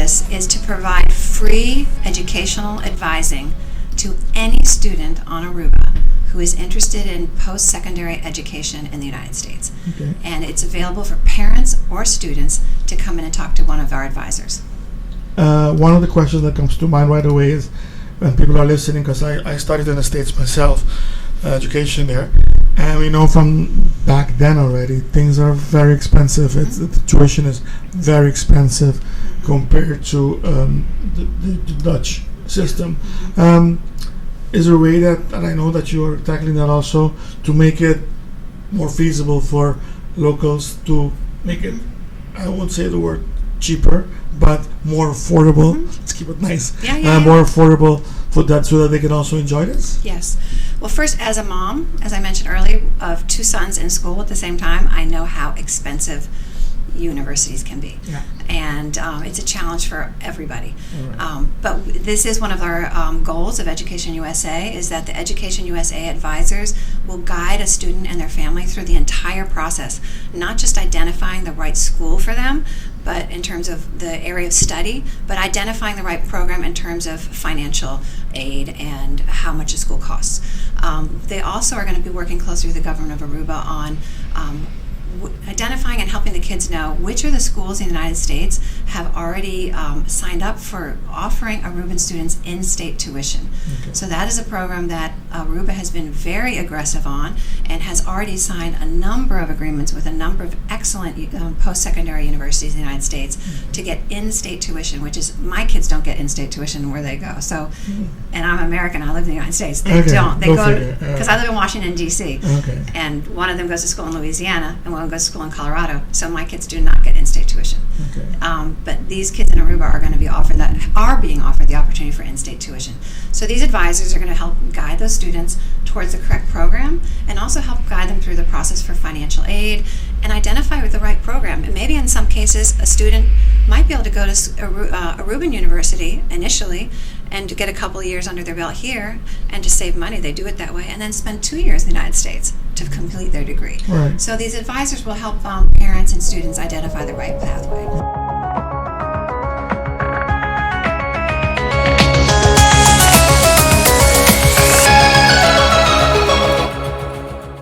service is to provide free educational advising to any student on Aruba who is interested in post-secondary education in the United States. Okay. And it's available for parents or students to come in and talk to one of our advisors. One of the questions that comes to mind right away is when people are listening, because I studied in the States myself, education there, and we know from back then already things are very expensive. The tuition is very expensive compared to the Dutch system. Is there a way that, and I know that you are tackling that also, to make it more feasible for locals to make it, I won't say the word cheaper, but more affordable? Let's keep it nice. More affordable for that, so that they can also enjoy this? Yes. Well, first, as a mom, as I mentioned earlier, of 2 sons in school at the same time, I know how expensive universities can be. Yeah. And it's a challenge for everybody. Right. But this is one of our goals of Education USA, is that the Education USA advisors will guide a student and their family through the entire process, not just identifying the right school for them, but in terms of the area of study, but identifying the right program in terms of financial aid and how much a school costs. They also are going to be working closely with the government of Aruba on identifying and helping the kids know which of the schools in the United States have already signed up for offering Aruban students in-state tuition. Okay. So that is a program that Aruba has been very aggressive on and has already signed a number of agreements with a number of excellent post-secondary universities in the United States to get in-state tuition, which is, my kids don't get in-state tuition where they go. So, and I'm American, I live in the United States. They don't. They go because I live in Washington, D.C. Okay. And one of them goes to school in Louisiana and one goes to school in Colorado. So my kids do not get in-state tuition. Okay. But these kids in Aruba are going to be being offered the opportunity for in-state tuition. So these advisors are going to help guide those students towards the correct program and also help guide them through the process for financial aid and identify with the right program. And maybe in some cases a student might be able to go to Aruban University initially and to get a couple of years under their belt here and to save money. They do it that way, and then spend 2 years in the United States to complete their degree. Right. So these advisors will help parents and students identify the right pathway.